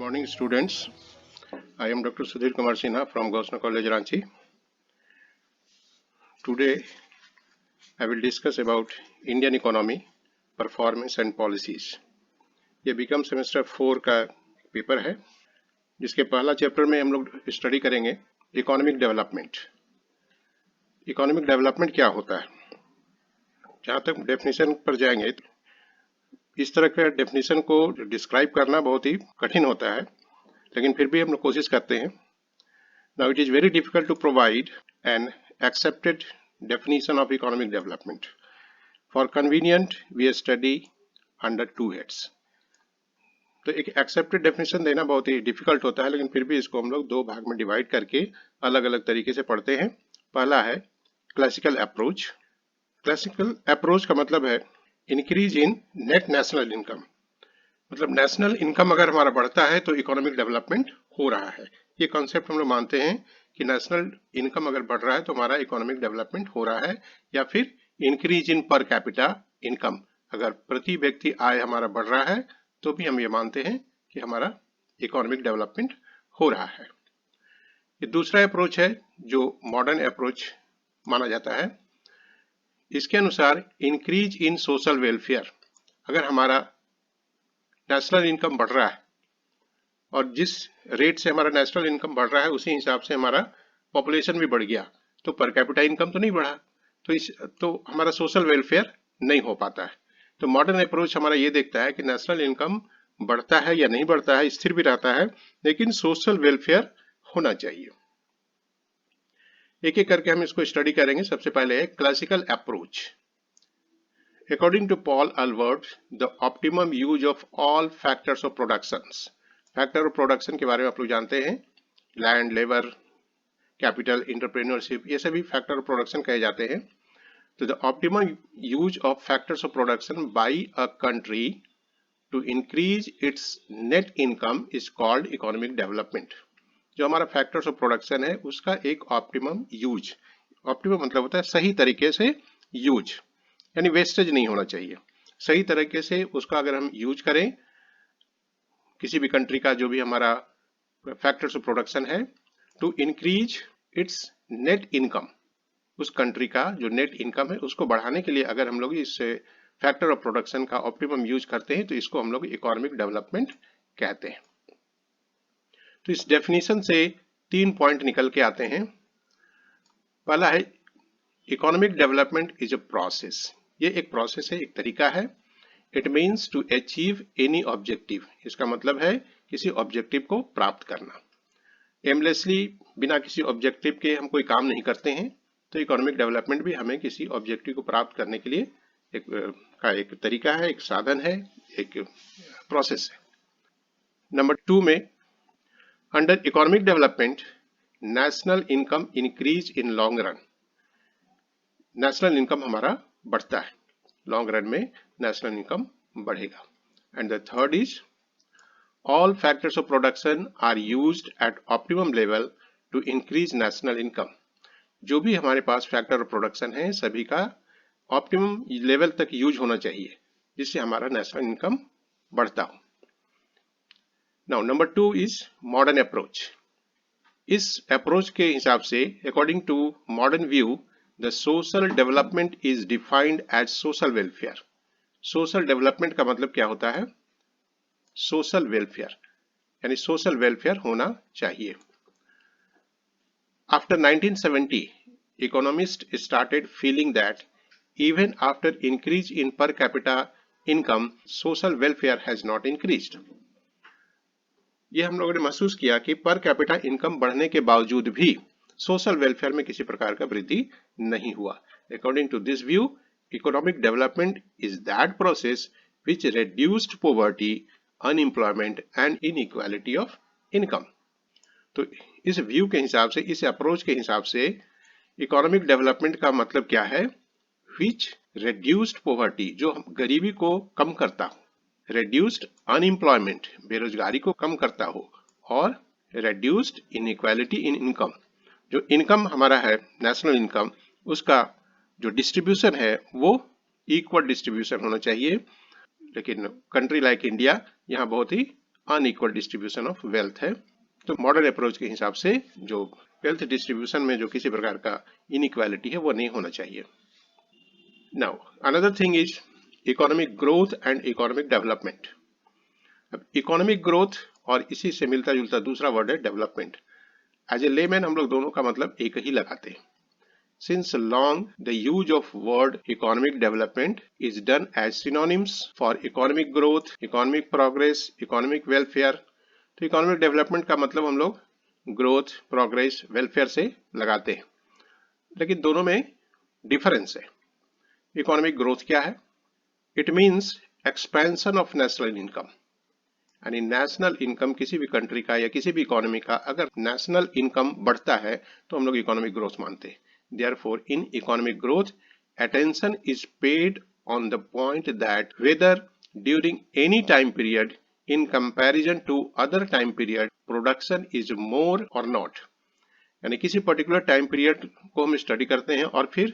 morning, students. I am Dr. Sudhir Kumar Sinha from Gosna College, Ranchi. Today, I will discuss about Indian economy, performance and policies. ये become semester 4 का paper है, जिसके पहला chapter में हम लोग study करेंगे इकोनॉमिक डेवलपमेंट। इकोनॉमिक डेवलपमेंट क्या होता है? जहाँ तक डेफिनेशन पर जाएंगे, इस तरह के डेफिनेशन को डिस्क्राइब करना बहुत ही कठिन होता है, लेकिन फिर भी हम लोग कोशिश करते हैं। Now it is very difficult to provide an accepted definition of economic development. For convenient, we study under two heads. तो एक एक्सेप्टेड डेफिनेशन देना बहुत ही डिफिकल्ट होता है, लेकिन फिर भी इसको हम लोग दो भाग में डिवाइड करके अलग अलग तरीके से पढ़ते हैं। पहला है क्लासिकल अप्रोच। क्लासिकल अप्रोच का मतलब है increase in net national income. मतलब नेशनल इनकम अगर हमारा बढ़ता है तो इकोनॉमिक डेवलपमेंट हो रहा है। ये कॉन्सेप्ट हम लोग मानते हैं कि नेशनल इनकम अगर बढ़ रहा है तो हमारा इकोनॉमिक डेवलपमेंट हो रहा है, या फिर increase in per capita income, अगर प्रति व्यक्ति आय हमारा बढ़ रहा है तो भी हम ये मानते हैं कि हमारा इकोनॉमिक डेवलपमेंट हो रहा है। ये दूसरा अप्रोच है जो मॉडर्न अप्रोच माना जाता है। इसके अनुसार इंक्रीज इन सोशल वेलफेयर। अगर हमारा नेशनल इनकम बढ़ रहा है और जिस रेट से हमारा नेशनल इनकम बढ़ रहा है उसी हिसाब से हमारा पॉपुलेशन भी बढ़ गया, तो पर कैपिटा इनकम तो नहीं बढ़ा, तो हमारा सोशल वेलफेयर नहीं हो पाता है। तो मॉडर्न अप्रोच हमारा ये देखता है कि नेशनल इनकम बढ़ता है या नहीं बढ़ता है, स्थिर भी रहता है, लेकिन सोशल वेलफेयर होना चाहिए। एक एक करके हम इसको स्टडी करेंगे। सबसे पहले है classical approach. According to Paul Alvord, the optimum use of all factors of productions. Factor of production के बारे में आप लोग जानते हैं, लैंड, लेबर, कैपिटल, एंटरप्रेन्योरशिप, ये सभी फैक्टर ऑफ प्रोडक्शन कहे जाते हैं। तो the optimum use of factors of production by a country to increase its net income is called economic development. जो हमारा फैक्टर्स ऑफ प्रोडक्शन है उसका एक ऑप्टिमम यूज, ऑप्टिमम मतलब होता है सही तरीके से यूज, यानी वेस्टेज नहीं होना चाहिए। सही तरीके से उसका अगर हम यूज करें, किसी भी कंट्री का जो भी हमारा फैक्टर्स ऑफ प्रोडक्शन है, to increase its net income, उस कंट्री का जो नेट इनकम है उसको बढ़ाने के लिए अगर हम लोग इस फैक्टर ऑफ प्रोडक्शन का ऑप्टिमम यूज करते हैं तो इसको हम लोग इकोनॉमिक डेवलपमेंट कहते हैं। तो इस डेफिनेशन से 3 पॉइंट निकल के आते हैं। पहला है economic development is a process. ये एक प्रोसेस है, एक तरीका है। It means to achieve any objective. इसका मतलब है किसी ऑब्जेक्टिव को प्राप्त करना। एमलेसली, बिना किसी ऑब्जेक्टिव के हम कोई काम नहीं करते हैं, तो इकोनॉमिक डेवलपमेंट भी हमें किसी ऑब्जेक्टिव को प्राप्त करने के लिए एक तरीका है, एक साधन है, एक प्रोसेस है। नंबर 2 में under economic development national income increase in long run. National income हमारा बढ़ता है, लॉन्ग रन में नेशनल इनकम बढ़ेगा। And the third is all factors of production are used at optimum level to increase national income. जो भी हमारे पास factor of production है सभी का ऑप्टिमम लेवल तक यूज होना चाहिए, जिससे हमारा नेशनल इनकम बढ़ता हो। Now number 2 is modern approach. इस अप्रोच के हिसाब से according to modern view the social development is defined as social welfare. Social development का मतलब क्या होता है? सोशल वेलफेयर, यानी सोशल वेलफेयर होना चाहिए। After 1970 economist started feeling that even after increase in per capita income social welfare has not increased. ये हम लोगों ने महसूस किया कि पर कैपिटा इनकम बढ़ने के बावजूद भी सोशल वेलफेयर में किसी प्रकार का वृद्धि नहीं हुआ। According to this view economic development is that process which reduced poverty, unemployment and inequality of income। तो इस व्यू के हिसाब से, इस अप्रोच के हिसाब से इकोनॉमिक डेवलपमेंट का मतलब क्या है? विच reduced poverty, जो गरीबी को कम करता हो, reduced unemployment, बेरोजगारी को कम करता हो, और reduced inequality in income, जो इनकम हमारा है नेशनल इनकम, उसका जो डिस्ट्रीब्यूशन है वो इक्वल डिस्ट्रीब्यूशन होना चाहिए। लेकिन कंट्री लाइक इंडिया यहाँ बहुत ही अनइक्वल डिस्ट्रीब्यूशन ऑफ वेल्थ है। तो मॉडर्न अप्रोच के हिसाब से जो वेल्थ डिस्ट्रीब्यूशन में जो किसी प्रकार का इनइक्वालिटी है वो नहीं होना चाहिए। Now another thing is economic growth and economic development. अब इकोनॉमिक ग्रोथ और इसी से मिलता जुलता दूसरा वर्ड है डेवलपमेंट। एज ए लेमैन हम लोग दोनों का मतलब एक ही लगाते हैं। Since long, the use of word economic development is done as synonyms for economic growth, economic progress, economic welfare. तो economic development का मतलब हम लोग growth, progress, welfare से लगाते हैं, लेकिन दोनों में difference है। economic growth क्या है? It means expansion of national income. यानी नेशनल इनकम किसी भी कंट्री का या किसी भी इकोनॉमी का अगर नेशनल इनकम बढ़ता है तो हम लोग इकोनॉमिक ग्रोथ मानते हैं। Therefore, in economic growth, attention is paid on the point that whether during any time period in comparison to other time period, production is more or not. यानी किसी particular time period को हम study करते हैं और फिर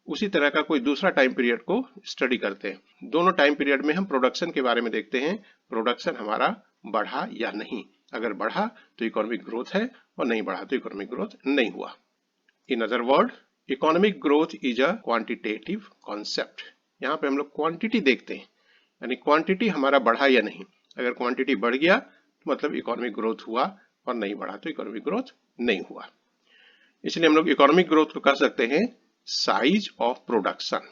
उसी तरह का कोई दूसरा टाइम पीरियड को स्टडी करते हैं। दोनों टाइम पीरियड में हम प्रोडक्शन के बारे में देखते हैं, प्रोडक्शन हमारा बढ़ा या नहीं। अगर बढ़ा तो इकोनॉमिक ग्रोथ है और नहीं बढ़ा तो इकोनॉमिक ग्रोथ नहीं हुआ। In other word, economic growth is a quantitative concept. यहाँ पे हम लोग क्वांटिटी देखते हैं, यानी क्वांटिटी हमारा बढ़ा या नहीं। अगर क्वांटिटी बढ़ गया तो मतलब इकोनॉमिक ग्रोथ हुआ और नहीं बढ़ा तो इकोनॉमिक ग्रोथ नहीं हुआ। इसलिए हम लोग इकोनॉमिक ग्रोथ को कर सकते हैं साइज ऑफ प्रोडक्शन।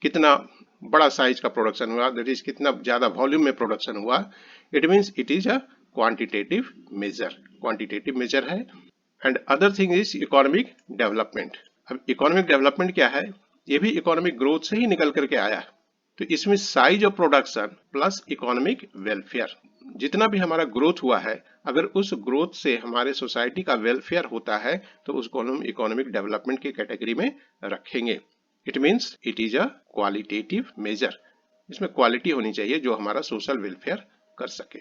कितना बड़ा साइज का प्रोडक्शन हुआ, दैट इज कितना ज्यादा वॉल्यूम में प्रोडक्शन हुआ। It means it is a quantitative measure, quantitative measure है। And other thing is economic development. अब इकोनॉमिक डेवलपमेंट क्या है? ये भी इकोनॉमिक ग्रोथ से ही निकल करके आया है। तो इसमें size of production plus economic welfare, जितना भी हमारा ग्रोथ हुआ है, अगर उस ग्रोथ से हमारे सोसाइटी का वेलफेयर होता है तो उसको हम इकोनॉमिक डेवलपमेंट की कैटेगरी में रखेंगे। It means it is a qualitative measure. इसमें क्वालिटी होनी चाहिए जो हमारा सोशल वेलफेयर कर सके।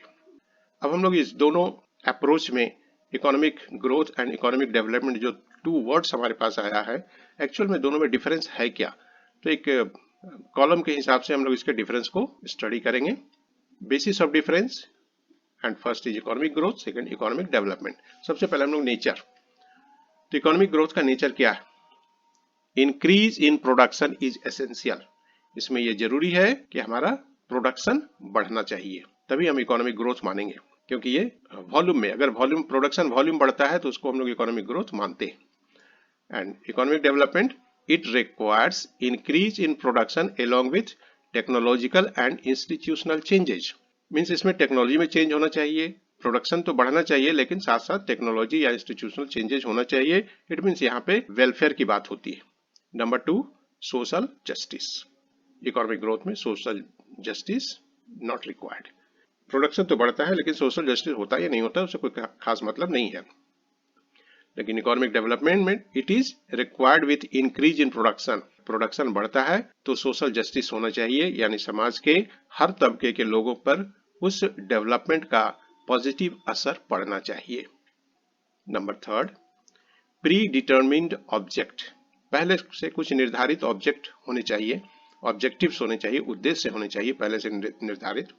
अब हम लोग इस दोनों अप्रोच में economic growth and economic development जो टू वर्ड्स हमारे पास आया है, एक्चुअल में दोनों में डिफरेंस है क्या? तो एक कॉलम के हिसाब से हम लोग इसके डिफरेंस को स्टडी करेंगे। Basis of difference and first is economic growth, second economic development. सबसे पहले हम लोग नेचर। तो इकोनॉमिक ग्रोथ का नेचर क्या है? Increase in production is essential. इसमें यह जरूरी है कि हमारा प्रोडक्शन बढ़ना चाहिए, तभी हम इकोनॉमिक ग्रोथ मानेंगे, क्योंकि ये वॉल्यूम में, अगर वॉल्यूम प्रोडक्शन वॉल्यूम बढ़ता है तो उसको हम लोग इकोनॉमिक ग्रोथ मानते हैं। And economic development, it requires increase in production along with technological and institutional changes. Means इसमें टेक्नोलॉजी में चेंज होना चाहिए, प्रोडक्शन तो बढ़ना चाहिए लेकिन साथ साथ टेक्नोलॉजी या इंस्टीट्यूशनल चेंजेस होना चाहिए। इट मींस यहाँ पे वेलफेयर की बात होती है। Number 2, social justice. Economic growth में social justice not required. Production तो बढ़ता है लेकिन सोशल जस्टिस होता है या नहीं होता है उससे कोई खास मतलब नहीं है। लेकिन इकोनॉमिक डेवलपमेंट में it is required with increase in production. Production बढ़ता है तो सोशल जस्टिस होना चाहिए, यानी समाज के हर तबके के लोगों पर उस डेवलपमेंट का पॉजिटिव असर पड़ना चाहिए। Number 3, pre determined object. पहले से कुछ निर्धारित ऑब्जेक्ट होने चाहिए, ऑब्जेक्टिव्स होने चाहिए, उद्देश्य होने चाहिए पहले से निर्धारित।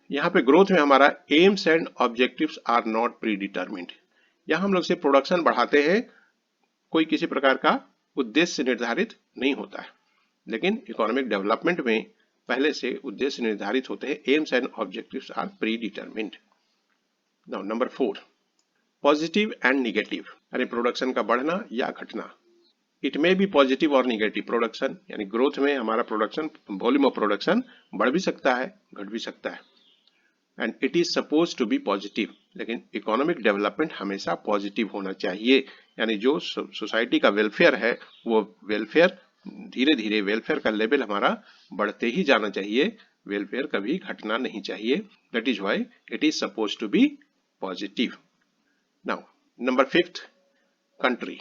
यहाँ पे ग्रोथ में हमारा aims and objectives are not predetermined. यहाँ हम लोग से प्रोडक्शन बढ़ाते हैं, कोई किसी प्रकार का उद्देश्य निर्धारित नहीं होता है। लेकिन इकोनॉमिक डेवलपमेंट में पहले से उद्देश्य निर्धारित होते हैं, aims and objectives are predetermined. Now number 4, positive and negative, यानी प्रोडक्शन का बढ़ना या घटना। इट मे बी पॉजिटिव और निगेटिव प्रोडक्शन, यानी ग्रोथ में हमारा प्रोडक्शन, वॉल्यूम ऑफ प्रोडक्शन बढ़ भी सकता है, घट भी सकता है। And it is suppose to be positive, लेकिन इकोनॉमिक डेवलपमेंट हमेशा पॉजिटिव होना चाहिए, यानी जो सोसाइटी का वेलफेयर है वो वेलफेयर धीरे धीरे, वेलफेयर का लेवल हमारा बढ़ते ही जाना चाहिए, वेलफेयर कभी घटना नहीं चाहिए। That is why it is suppose to be positive. Now number 5, country.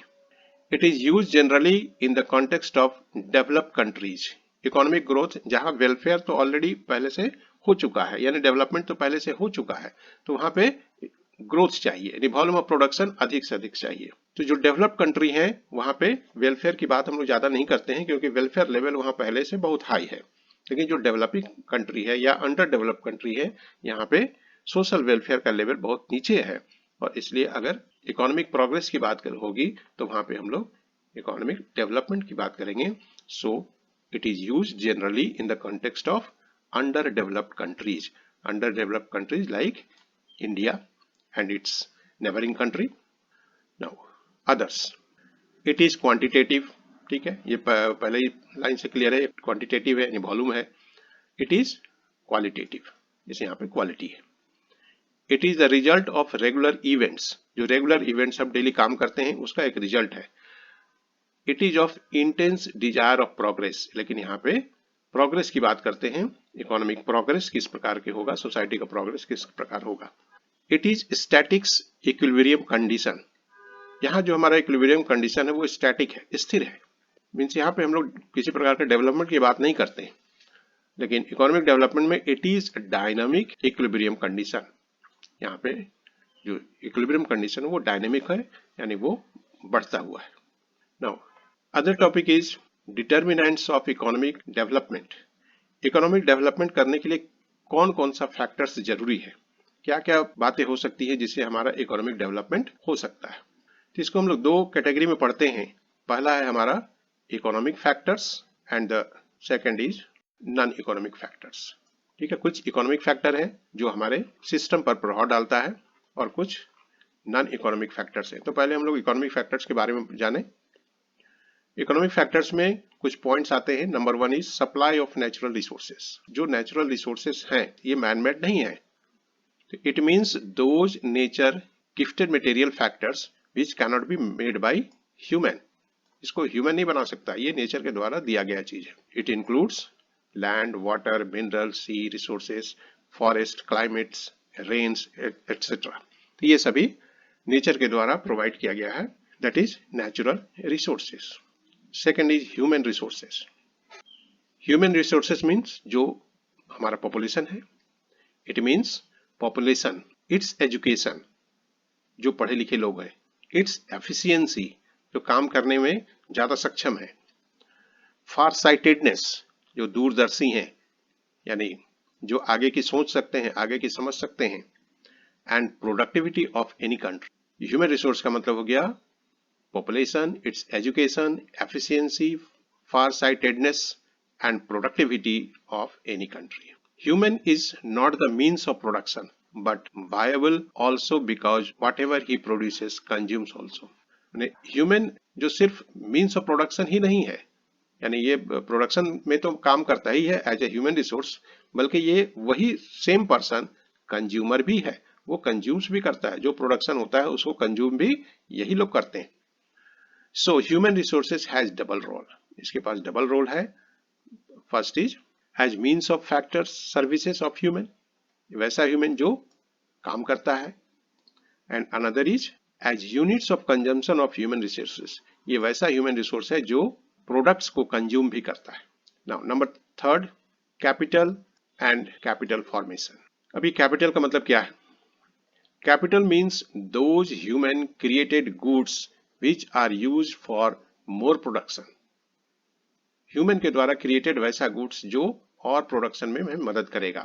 It is use generally in the context of developed countries. Economic growth जहां वेलफेयर तो ऑलरेडी पहले से हो चुका है, यानी डेवलपमेंट तो पहले से हो चुका है, तो वहां पे ग्रोथ चाहिए, यानी वॉल्यूम ऑफ प्रोडक्शन अधिक से अधिक चाहिए। तो जो डेवलप्ड कंट्री है वहां पे वेलफेयर की बात हम लोग ज्यादा नहीं करते हैं, क्योंकि वेलफेयर लेवल वहां पहले से बहुत हाई है। लेकिन जो डेवलपिंग कंट्री है या अंडर डेवलप्ड कंट्री है, यहाँ पे सोशल वेलफेयर का लेवल बहुत नीचे है, और इसलिए अगर इकोनॉमिक प्रोग्रेस की बात होगी तो वहां पे हम लोग इकोनॉमिक डेवलपमेंट की बात करेंगे. So it is used generally in the context of under developed countries like India and it's neighbouring country. Now others, it is quantitative. ठीक है, ये पहले ही लाइन से क्लियर है, क्वांटिटेटिव है, ये वॉल्यूम है. इट इज क्वालिटेटिव, जैसे यहाँ पे क्वालिटी है. It is the result of regular events, जो रेगुलर इवेंट्स हम डेली काम करते हैं उसका एक रिजल्ट है. It is of intense desire of progress, लेकिन यहाँ पे प्रोग्रेस की बात करते हैं. इकोनॉमिक प्रोग्रेस किस प्रकार के होगा, सोसाइटी का प्रोग्रेस किस प्रकार होगा. It is statics equilibrium condition. यहाँ जो हमारा इक्विलिब्रियम कंडीशन है वो स्टैटिक है, स्थिर है. मीन्स यहाँ पे हम लोग किसी प्रकार के डेवलपमेंट की बात नहीं करते, लेकिन इकोनॉमिक डेवलपमेंट में it is dynamic equilibrium condition. यहाँ पे जो इक्विलिब्रियम कंडीशन है वो डायनामिक है, यानी वो बढ़ता हुआ है. Now other topic is determinants of economic development. Economic development करने के लिए कौन कौन सा फैक्टर्स जरूरी है, क्या क्या बातें हो सकती है जिससे हमारा इकोनॉमिक डेवलपमेंट हो सकता है. तो इसको हम लोग दो कैटेगरी में पढ़ते हैं. पहला है हमारा economic factors and the second is non economic factors. ठीक है, कुछ इकोनॉमिक फैक्टर है जो हमारे सिस्टम पर प्रभाव डालता है और कुछ नॉन इकोनॉमिक फैक्टर्स है. तो पहले हम लोग इकोनॉमिक फैक्टर्स के बारे में जाने. इकोनॉमिक फैक्टर्स में कुछ पॉइंट्स आते हैं. Number 1 is supply of natural resources. जो नेचुरल रिसोर्सेस हैं ये मैनमेड नहीं है. It means those nature gifted material factors which cannot be made by human. इसको ह्यूमन नहीं बना सकता, ये नेचर के द्वारा दिया गया चीज है. It includes land, water, mineral, sea resources, forest, climates, rains etcetera. तो ये सभी नेचर के द्वारा प्रोवाइड किया गया है, that is natural resources. Second is human resources. Human resources means जो हमारा पॉपुलेशन है. It means population, it's education, जो पढ़े लिखे लोग हैं. इट्स एफिशिएंसी, जो काम करने में ज्यादा सक्षम है. फार साइटेडनेस, जो दूरदर्शी हैं, यानी जो आगे की सोच सकते हैं, आगे की समझ सकते हैं. And productivity of any country. Human resource का मतलब हो गया population, it's education, efficiency, far sightedness and productivity of any country. Human is not the means of production, but viable also because whatever he produces consumes also. Human जो सिर्फ means of production ही नहीं है, यानी ये production में तो काम करता ही है एज ए ह्यूमन रिसोर्स, बल्कि ये वही सेम पर्सन कंज्यूमर भी है. वो कंज्यूम्स भी करता है, जो प्रोडक्शन होता है उसको कंज्यूम भी यही लोग करते हैं. So human resources has double role. इसके पास डबल रोल है. First is as means of factors services of human, वैसा human जो काम करता है. and another is as units of consumption of human resources, ये वैसा human resource है जो products को consume भी करता है. now number third, capital and capital formation. अभी capital का मतलब क्या है? capital means those human created goods which are used for more production. Human के द्वारा क्रिएटेड वैसा गुड्स जो और प्रोडक्शन में हमें मदद करेगा.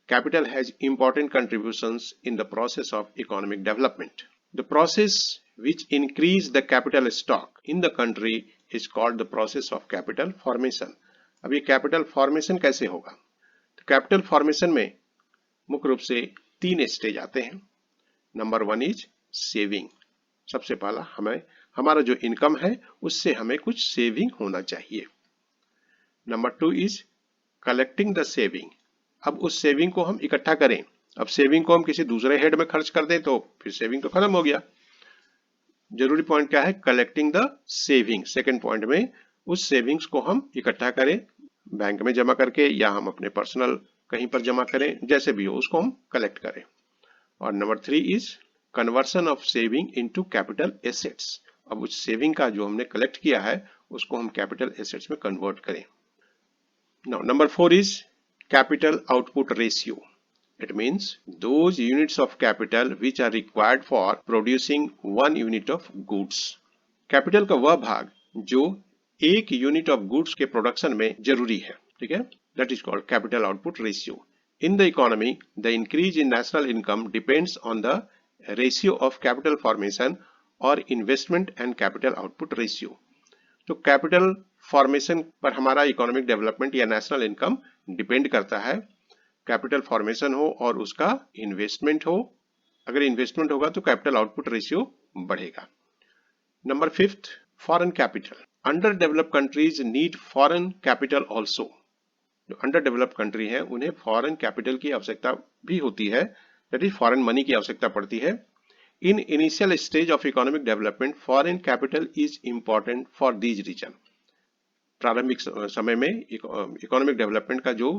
Capital has important contributions in the process of economic development. The process which increase the capital stock in the country is called the process of capital formation. अब ये कैपिटल फॉर्मेशन कैसे होगा? तो कैपिटल फॉर्मेशन में मुख्य रूप से 3 stage आते हैं. Number 1 is saving. सबसे पहला हमारा जो इनकम है उससे हमें कुछ सेविंग होना चाहिए. Number 2 is collecting the saving. अब उस सेविंग को हम इकट्ठा करें. अब सेविंग को हम किसी दूसरे हेड में खर्च कर दें तो फिर सेविंग तो खत्म हो गया. जरूरी पॉइंट क्या है? Collecting the saving. Second point में उस सेविंग्स को हम इकट्ठा करें, बैंक में जमा करके या हम अपने पर्सनल कहीं पर जमा करें, जैसे भी हो उसको हम कलेक्ट करें. और number 3 is conversion of saving into capital assets. अब उस सेविंग का जो हमने कलेक्ट किया है उसको हम कैपिटल एसेट्स में कन्वर्ट करें. Now number 4 is capital output ratio. It means those units of capital which are required for producing 1 unit of goods. कैपिटल का वह भाग जो 1 यूनिट ऑफ गुड्स के प्रोडक्शन में जरूरी है. ठीक है, that is called capital output ratio. In the economy, the increase in national income depends on the ratio of capital formation or investment and capital output ratio. तो capital formation पर हमारा economic development या national income depend करता है। Capital formation हो और उसका investment हो, अगर इन्वेस्टमेंट होगा तो कैपिटल आउटपुट रेशियो बढ़ेगा। Number 5, foreign capital. Under developed countries need foreign capital also. जो अंडर डेवलप्ड कंट्री है उन्हें फॉरेन कैपिटल की आवश्यकता भी होती है, दैट इज फॉरेन मनी की आवश्यकता पड़ती है। In initial stage of economic development foreign capital is important for these reason. प्रारंभिक समय में इकोनॉमिक डेवलपमेंट का जो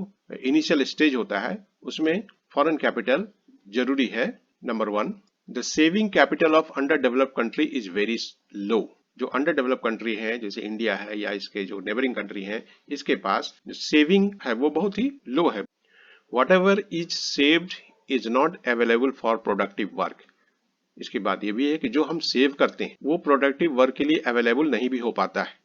इनिशियल स्टेज होता है उसमें फॉरेन कैपिटल जरूरी है। Number 1, the saving capital of under developed country is very low. जो अंडर डेवलप्ड कंट्री है जैसे इंडिया है या इसके जो नेबरिंग कंट्री है, इसके पास जो सेविंग है वो बहुत ही लो है। What ever is saved is not available for productive work. इसकी बात ये भी है कि जो हम सेव करते हैं वो प्रोडक्टिव वर्क के लिए अवेलेबल नहीं भी हो पाता है।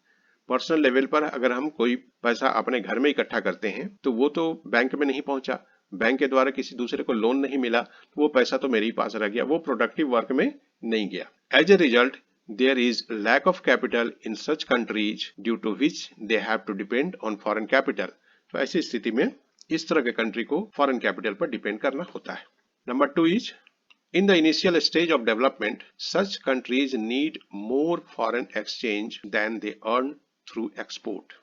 पर्सनल लेवल पर अगर हम कोई पैसा अपने घर में इकट्ठा करते हैं तो वो तो बैंक में नहीं पहुंचा, बैंक के द्वारा किसी दूसरे को लोन नहीं मिला, तो वो पैसा तो मेरे ही पास रह गया, वो प्रोडक्टिव वर्क में नहीं गया। As a result there is lack of capital in such countries due to which they have to depend on foreign capital। तो ऐसी स्थिति में इस तरह के कंट्री को फॉरेन कैपिटल पर डिपेंड करना होता है। Number 2 is in the initial stage of development such countries need more foreign exchange than they earn through export।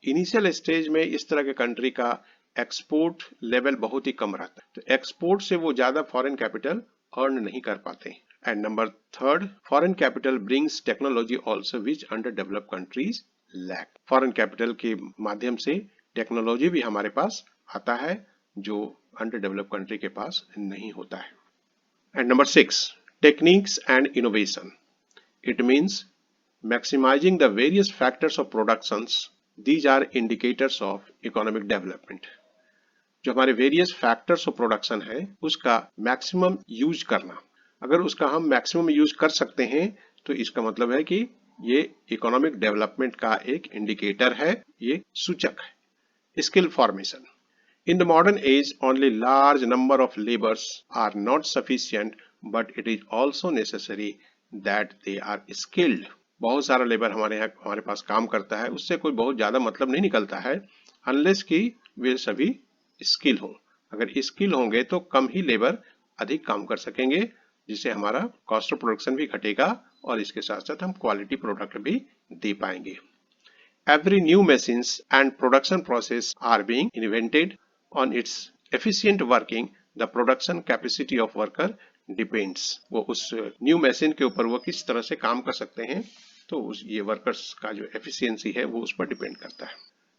Initial stage में इस तरह के कंट्री का एक्सपोर्ट लेवल बहुत ही कम रहता है, तो एक्सपोर्ट से वो ज्यादा फॉरेन कैपिटल अर्न नहीं कर पाते। And number 3, foreign capital brings technology also which under developed countries lack. Foreign capital के माध्यम से टेक्नोलॉजी भी हमारे पास आता है जो अंडर डेवलप्ड कंट्री के पास नहीं होता है। And number 6, techniques and innovation. It means maximising the various factors of productions, these are indicators of economic development. जो हमारे वेरियस फैक्टर्स ऑफ प्रोडक्शन है उसका मैक्सिमम यूज करना, अगर उसका हम मैक्सिमम यूज कर सकते हैं तो इसका मतलब है कि ये इकोनॉमिक डेवलपमेंट का एक इंडिकेटर है, ये सूचक है। Skill formation. In the modern age only large number of labours are not sufficient but it is also necessary that they are skilled. बहुत सारा लेबर हमारे पास काम करता है, उससे कोई बहुत ज्यादा मतलब नहीं निकलता है अनलेस कि वे सभी स्किल हो। अगर स्किल होंगे तो कम ही लेबर अधिक काम कर सकेंगे, जिससे हमारा कॉस्ट ऑफ प्रोडक्शन भी घटेगा और इसके साथ साथ हम क्वालिटी प्रोडक्ट भी दे पाएंगे। Every new machines and production process are being invented on its efficient working, the production capacity of worker depends. वो उस न्यू मशीन के ऊपर वो किस तरह से काम कर सकते हैं, तो ये वर्कर्स का जो एफिशिएंसी है वो उस पर डिपेंड करता है।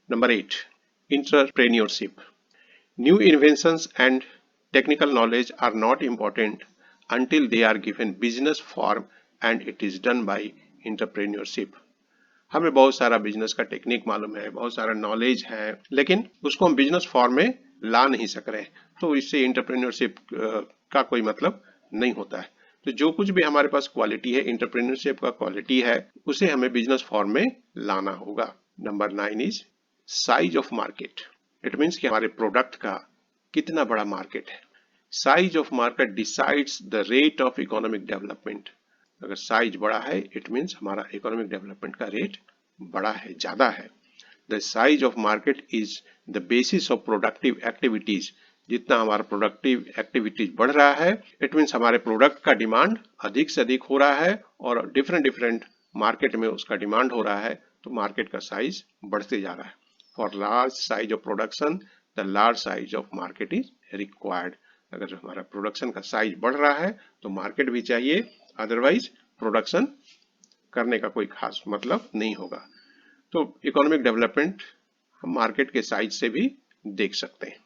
Number 8, entrepreneurship. New inventions and technical knowledge are not important until they are given business form and it is done by entrepreneurship। हमें बहुत सारा बिजनेस का टेक्निक मालूम है, बहुत सारा नॉलेज है, लेकिन उसको हम बिजनेस फॉर्म में ला नहीं सक रहे, तो इससे एंटरप्रेन्योरशिप का कोई मतलब नहीं होता है। तो जो कुछ भी हमारे पास क्वालिटी है, एंटरप्रेन्योरशिप का क्वालिटी है, उसे हमें बिजनेस फॉर्म में लाना होगा। Number 9 is size of market. It means कि हमारे प्रोडक्ट का कितना बड़ा मार्केट है। Size of market decides the rate of economic development. अगर साइज बड़ा है इट मीन्स हमारा इकोनॉमिक डेवलपमेंट का रेट बड़ा है, ज्यादा है। The size of market is the basis of productive activities. जितना हमारा प्रोडक्टिव एक्टिविटीज बढ़ रहा है इट मीन्स हमारे प्रोडक्ट का डिमांड अधिक से अधिक हो रहा है और डिफरेंट मार्केट में उसका डिमांड हो रहा है, तो मार्केट का साइज बढ़ते जा रहा है। For large size of production the large size of market is required. अगर हमारा प्रोडक्शन का साइज बढ़ रहा है तो मार्केट भी चाहिए, अदरवाइज प्रोडक्शन करने का कोई खास मतलब नहीं होगा। तो इकोनॉमिक डेवलपमेंट हम मार्केट के साइज से भी देख सकते हैं।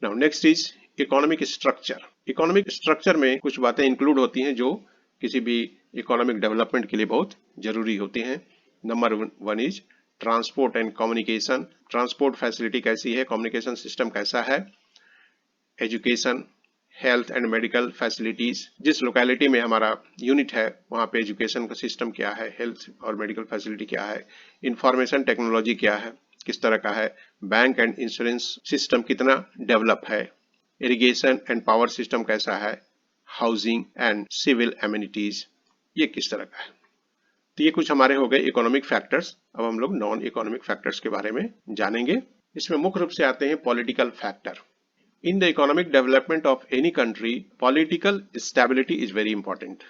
Now next is economic structure. Economic structure में कुछ बातें इंक्लूड होती हैं जो किसी भी इकोनॉमिक डेवलपमेंट के लिए बहुत जरूरी होती हैं। Number 1 is transport and communication. Transport facility कैसी है, कम्युनिकेशन सिस्टम कैसा है। Education, health and medical facilities. जिस लोकेलिटी में हमारा यूनिट है वहाँ पे एजुकेशन का सिस्टम क्या है, हेल्थ और मेडिकल फैसिलिटी क्या है। इंफॉर्मेशन टेक्नोलॉजी क्या है, किस तरह का है, बैंक एंड इंश्योरेंस सिस्टम कितना डेवलप है, इरिगेशन एंड पावर सिस्टम कैसा है, हाउसिंग एंड सिविल एमिनिटीज ये किस तरह का है। तो ये कुछ हमारे हो गए इकोनॉमिक फैक्टर्स। अब हम लोग नॉन इकोनॉमिक फैक्टर्स के बारे में जानेंगे। इसमें मुख्य रूप से आते हैं political factor. In the economic development of any country political stability is very important.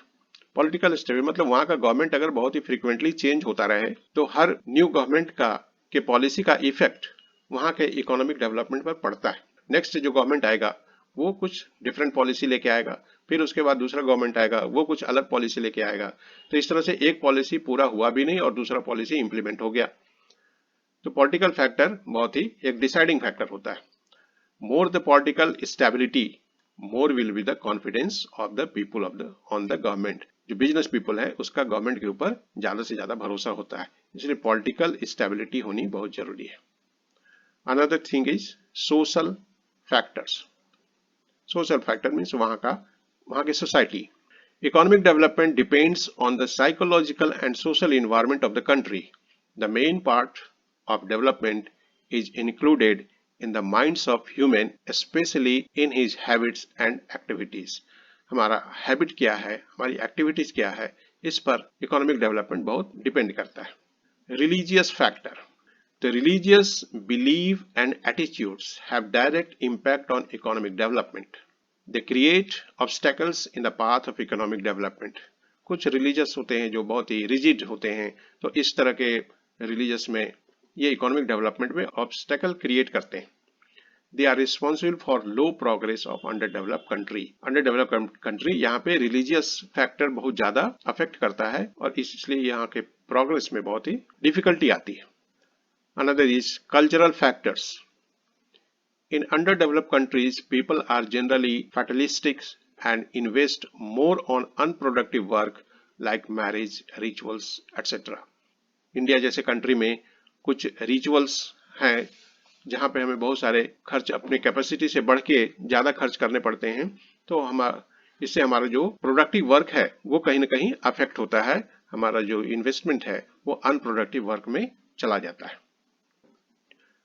Political stability मतलब वहां का गवर्नमेंट अगर बहुत ही फ्रीक्वेंटली चेंज होता रहे तो हर न्यू गवर्नमेंट का के पॉलिसी का इफेक्ट वहां के इकोनॉमिक डेवलपमेंट पर पड़ता है। नेक्स्ट जो गवर्नमेंट आएगा वो कुछ डिफरेंट पॉलिसी लेके आएगा, फिर उसके बाद दूसरा गवर्नमेंट आएगा वो कुछ अलग पॉलिसी लेके आएगा। तो इस तरह से एक पॉलिसी पूरा हुआ भी नहीं और दूसरा पॉलिसी इंप्लीमेंट हो गया। तो पॉलिटिकल फैक्टर बहुत ही एक डिसाइडिंग फैक्टर होता है। More the political stability more will be the confidence of the people on the government. जो बिजनेस पीपल है उसका गवर्नमेंट के ऊपर ज्यादा से ज्यादा भरोसा होता है, इसलिए पॉलिटिकल स्टेबिलिटी होनी बहुत जरूरी है। Another thing is social factors. Social factor means वहां की society. Economic development depends on the psychological and social environment of the country. The main part of development is included in the minds of human, especially in his habits and activities। हमारा habit क्या है, हमारी activities क्या है, इस पर economic development बहुत depend करता है। Religious factor. The religious believe and attitudes have direct impact on economic development. They create obstacles in the path of economic development. कुछ रिलीजियस होते हैं जो बहुत ही रिजिड होते हैं, तो इस तरह के रिलीजियस में ये इकोनॉमिक डेवलपमेंट में ऑब्स्टेकल क्रिएट करते हैं। They are responsible for low progress of under develop country. Under develop country यहाँ पे रिलीजियस फैक्टर बहुत ज्यादा अफेक्ट करता है और इसलिए यहाँ के प्रोग्रेस में बहुत ही डिफिकल्टी आती है। Another is cultural factors. In under develop countries people are generally fatalistic and invest more on unproductive work like marriage, rituals etcetera. India जैसे कंट्री में कुछ रिचुअल्स हैं जहां पे हमें बहुत सारे खर्च अपने कैपेसिटी से बढ़ के ज्यादा खर्च करने पड़ते हैं, तो इससे हमारा जो प्रोडक्टिव वर्क है वो कहीं ना कहीं अफेक्ट होता है। हमारा जो इन्वेस्टमेंट है वो अनप्रोडक्टिव वर्क में चला जाता है।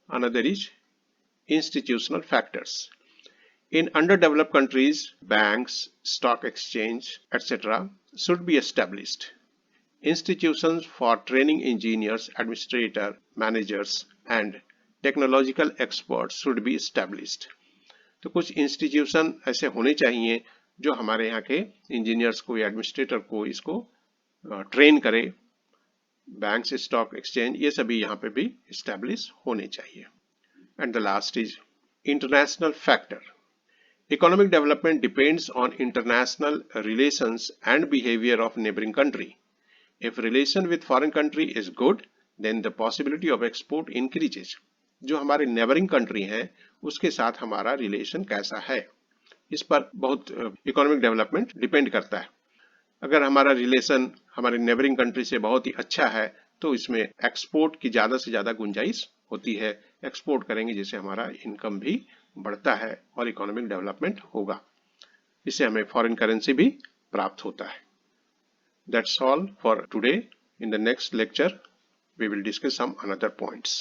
Another is institutional factors. In under developed countries banks, stock exchange etcetera should be established. Institutions for training engineers, administrator, managers and technological experts should be established। तो कुछ इंस्टीट्यूशन ऐसे होने चाहिए जो हमारे यहाँ के इंजीनियर्स को या एडमिनिस्ट्रेटर को इसको ट्रेन करे। बैंक्स, स्टॉक एक्सचेंज ये सभी यहाँ पे भी एस्टेब्लिश होने चाहिए। And the last is international factor. Economic development depends on international relations and behaviour of neighbouring country. If relation with foreign country is good, then the possibility of export increases। जो हमारे neighbouring country हैं उसके साथ हमारा relation कैसा है, इस पर बहुत इकोनॉमिक डेवलपमेंट डिपेंड करता है। अगर हमारा रिलेशन हमारे नेबरिंग कंट्री से बहुत ही अच्छा है तो इसमें एक्सपोर्ट की ज्यादा से ज्यादा गुंजाइश होती है। एक्सपोर्ट करेंगे जिससे हमारा इनकम भी बढ़ता है और इकोनॉमिक डेवलपमेंट होगा, इससे हमें फॉरेन करेंसी भी प्राप्त होता है। That's all for today. In the next lecture, we will discuss some another points.